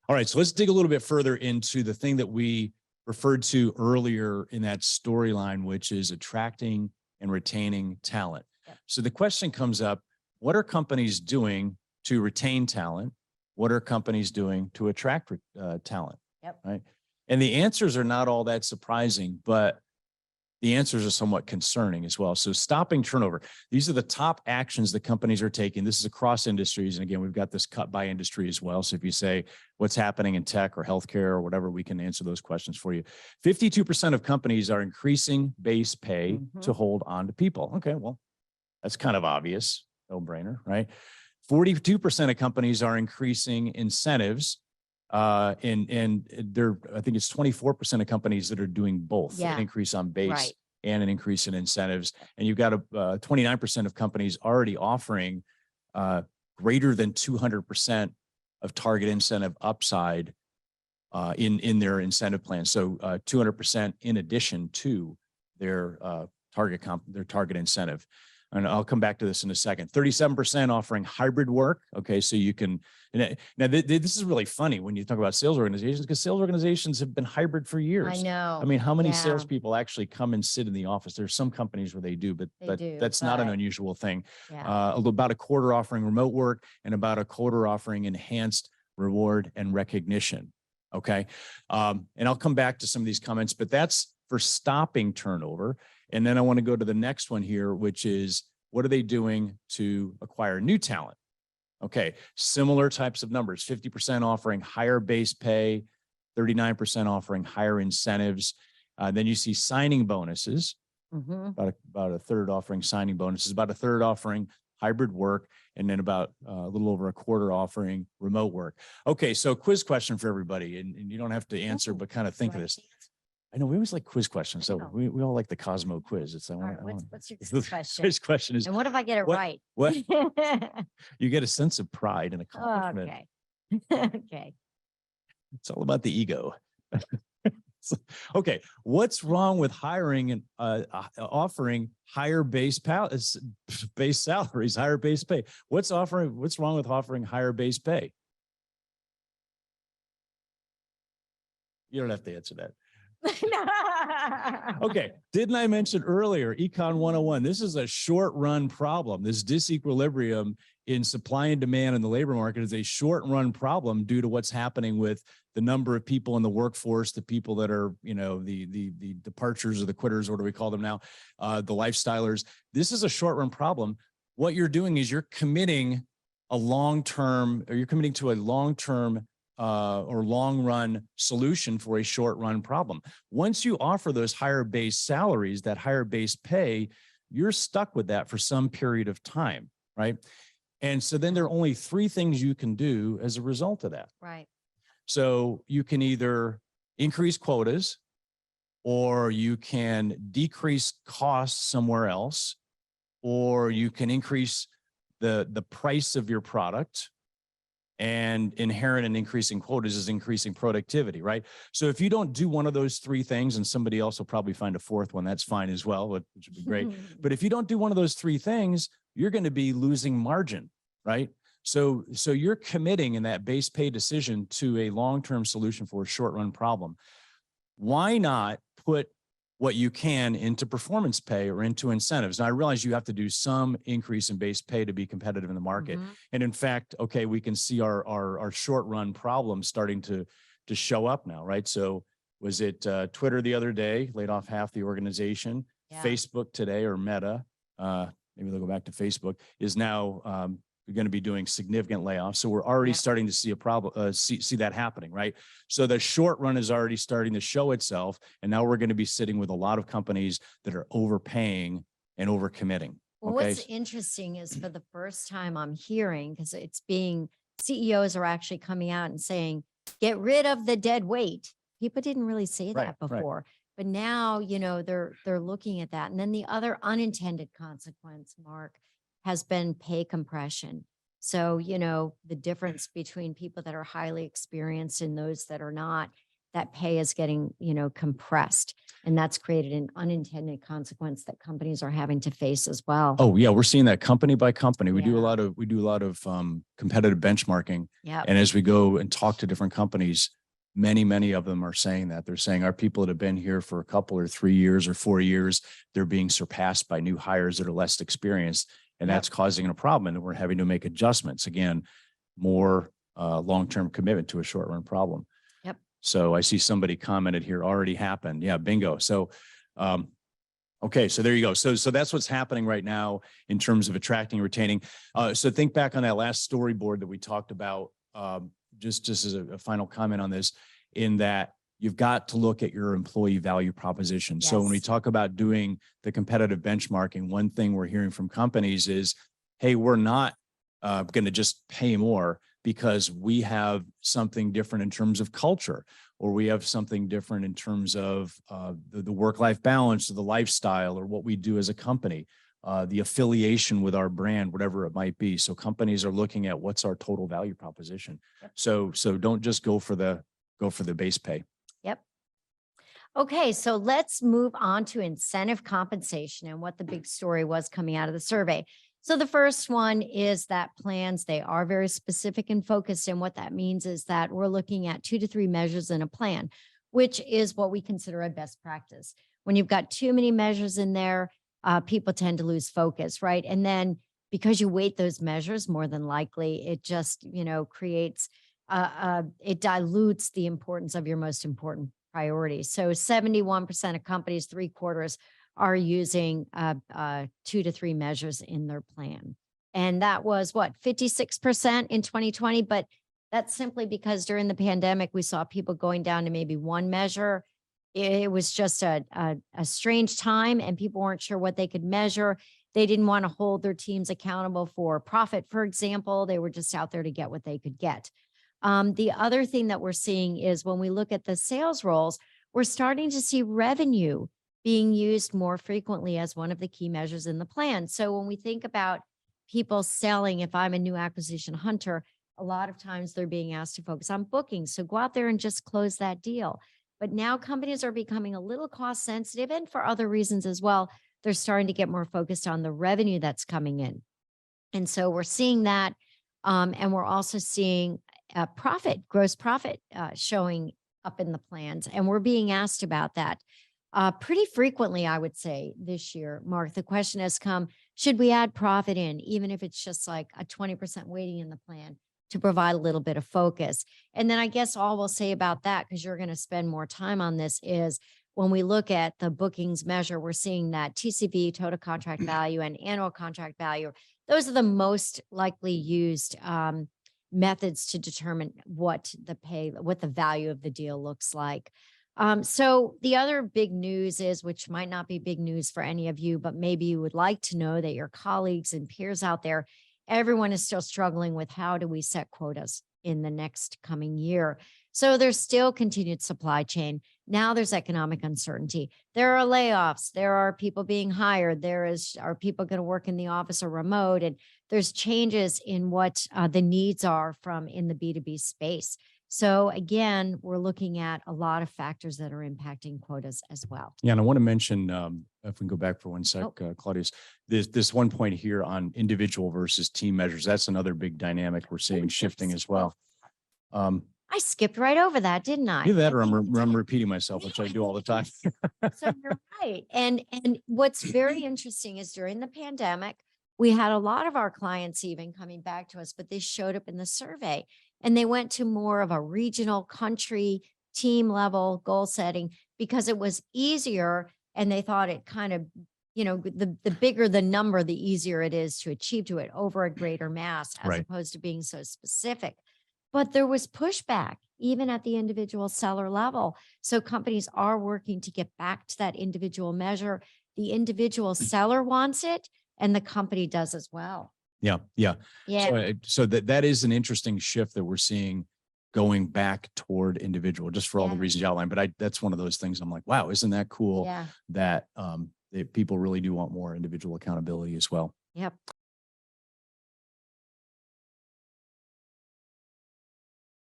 All right, so let's dig a little bit further into the thing that we referred to earlier in that storyline, which is attracting and retaining talent. Yep. So the question comes up, what are companies doing to retain talent? What are companies doing to attract talent? Yep. Right. And the answers are not all that surprising, but the answers are somewhat concerning as well. So stopping turnover, these are the top actions that companies are taking. This is across industries. And again, we've got this cut by industry as well. So if you say what's happening in tech or healthcare or whatever, we can answer those questions for you. 52% of companies are increasing base pay to hold on to people. Okay, well, that's kind of obvious, no brainer, right? 42% of companies are increasing incentives. And there, I think it's 24% of companies that are doing both, an increase on base and an increase in incentives. And you've got 29% of companies already offering greater than 200% of target incentive upside in their incentive plan. So 200% in addition to their target incentive. And I'll come back to this in a second. 37% offering hybrid work. Okay, so you can, now this is really funny when you talk about sales organizations, because sales organizations have been hybrid for years. I know. I mean, how many salespeople actually come and sit in the office? There's some companies where they do, but that's not an unusual thing. About a quarter offering remote work and about a quarter offering enhanced reward and recognition. Okay, and I'll come back to some of these comments, but that's for stopping turnover. And then I want to go to the next one here, which is what are they doing to acquire new talent? Okay, similar types of numbers, 50% offering higher base pay, 39% offering higher incentives. Then you see signing bonuses, about a third offering signing bonuses, about a third offering hybrid work, and then about a little over a quarter offering remote work. Okay, so quiz question for everybody, and you don't have to answer, but kind of think of this. I know we always like quiz questions, so we all like the Cosmo quiz. It's what's your quiz question? Quiz question is, and what if I get it right? What you get a sense of pride and accomplishment. Okay. Okay. It's all about the ego. Okay, what's wrong with hiring and offering higher base salaries, higher base pay? What's wrong with offering higher base pay? You don't have to answer that. Okay, didn't I mention earlier, Econ 101, this is a short run problem. This disequilibrium in supply and demand in the labor market is a short run problem due to what's happening with the number of people in the workforce, the people that are, the departures or the quitters, what do we call them now? The lifestylers. This is a short run problem. What you're doing is you're committing to a long-term or long run solution for a short run problem. Once you offer those higher base salaries, that higher base pay, you're stuck with that for some period of time, right? And so then there are only three things you can do as a result of that. Right. So you can either increase quotas, or you can decrease costs somewhere else, or you can increase the price of your product. And inherent in increasing quotas is increasing productivity, right? So if you don't do one of those three things, and somebody else will probably find a fourth one, that's fine as well, which would be great. But if you don't do one of those three things, you're going to be losing margin, right? So you're committing in that base pay decision to a long-term solution for a short-run problem. Why not put what you can into performance pay or into incentives? Now, I realize you have to do some increase in base pay to be competitive in the market. And in fact, okay, we can see our short run problems starting to show up now, right? So was it Twitter the other day, laid off half the organization? Facebook today, or Meta, maybe they'll go back to Facebook, is now going to be doing significant layoffs. So we're already starting to see a problem, see that happening, right? So the short run is already starting to show itself. And now we're going to be sitting with a lot of companies that are overpaying and overcommitting. Well, what's interesting is for the first time I'm hearing, because CEOs are actually coming out and saying, get rid of the dead weight. People didn't really say that before. But now, they're looking at that. And then the other unintended consequence, Mark, has been pay compression. So, the difference between people that are highly experienced and those that are not that pay is getting, compressed. And that's created an unintended consequence that companies are having to face as well. Oh yeah, we're seeing that company by company. We do Yeah. a lot of competitive benchmarking. Yeah. And as we go and talk to different companies, many of them are saying that. They're saying our people that have been here for a couple or 3 years or 4 years, they're being surpassed by new hires that are less experienced. And Yep. that's causing a problem. And we're having to make adjustments. Again, more long-term commitment to a short-run problem. Yep. So I see somebody commented here, already happened. Yeah, bingo. So okay, so there you go. So that's what's happening right now in terms of attracting and retaining. So think back on that last storyboard that we talked about, just as a final comment on this, in that you've got to look at your employee value proposition. So when we Yes. talk about doing the competitive benchmarking, one thing we're hearing from companies is, hey, we're not going to just pay more because we have something different in terms of culture, or we have something different in terms of the work-life balance, or the lifestyle, or what we do as a company, the affiliation with our brand, whatever it might be. So companies are looking at what's our total value proposition. Yep. So don't just go for the base pay. Yep. Okay, so let's move on to incentive compensation and what the big story was coming out of the survey. So the first one is that plans, they are very specific and focused. And what that means is that we're looking at 2 to 3 measures in a plan, which is what we consider a best practice. When you've got too many measures in there, people tend to lose focus, right? And then because you weight those measures, more than likely, it just, creates, it dilutes the importance of your most important priorities. So 71% of companies, 3/4, are using 2 to 3 measures in their plan. And that was what, 56% in 2020. But that's simply because during the pandemic, we saw people going down to maybe 1 measure. It was just a strange time, and people weren't sure what they could measure. They didn't want to hold their teams accountable for profit, for example. They were just out there to get what they could get. The other thing that we're seeing is when we look at the sales roles, we're starting to see revenue being used more frequently as one of the key measures in the plan. So when we think about people selling, if I'm a new acquisition hunter, a lot of times they're being asked to focus on bookings. So go out there and just close that deal. But now companies are becoming a little cost sensitive, and for other reasons as well. They're starting to get more focused on the revenue that's coming in. And so we're seeing that. And we're also seeing gross profit showing up in the plans. And we're being asked about that pretty frequently, I would say, this year. Mark, the question has come, should we add profit in, even if it's just like a 20% weighting in the plan to provide a little bit of focus? And then I guess all we'll say about that, because you're going to spend more time on this, is when we look at the bookings measure, we're seeing that TCV, total contract value, and annual contract value, those are the most likely used methods to determine what the value of the deal looks like. So the other big news is, which might not be big news for any of you, but maybe you would like to know that your colleagues and peers out there, everyone is still struggling with how do we set quotas in the next coming year. So there's still continued supply chain. Now there's economic uncertainty. There are layoffs. There are people being hired. Are people going to work in the office or remote? And there's changes in what the needs are in the B2B space. So again, we're looking at a lot of factors that are impacting quotas as well. Yeah, and I want to mention, if we can go back for one sec, Claudius, this one point here on individual versus team measures. That's another big dynamic we're seeing shifting as well. I skipped right over that, didn't I? Either that, or I'm repeating myself, which I do all the time. So you're right. And what's very interesting is during the pandemic, we had a lot of our clients even coming back to us, but they showed up in the survey, and they went to more of a regional, country, team level goal setting because it was easier. And they thought it kind of, the bigger the number, the easier it is to achieve to it over a greater mass, as Right. opposed to being so specific. But there was pushback even at the individual seller level. So companies are working to get back to that individual measure. The individual seller wants it, and the company does as well. Yeah. So that is an interesting shift that we're seeing going back toward individual, just for all the reasons you outlined. But that's one of those things I'm like, wow, isn't that cool? Yeah. That people really do want more individual accountability as well. Yep.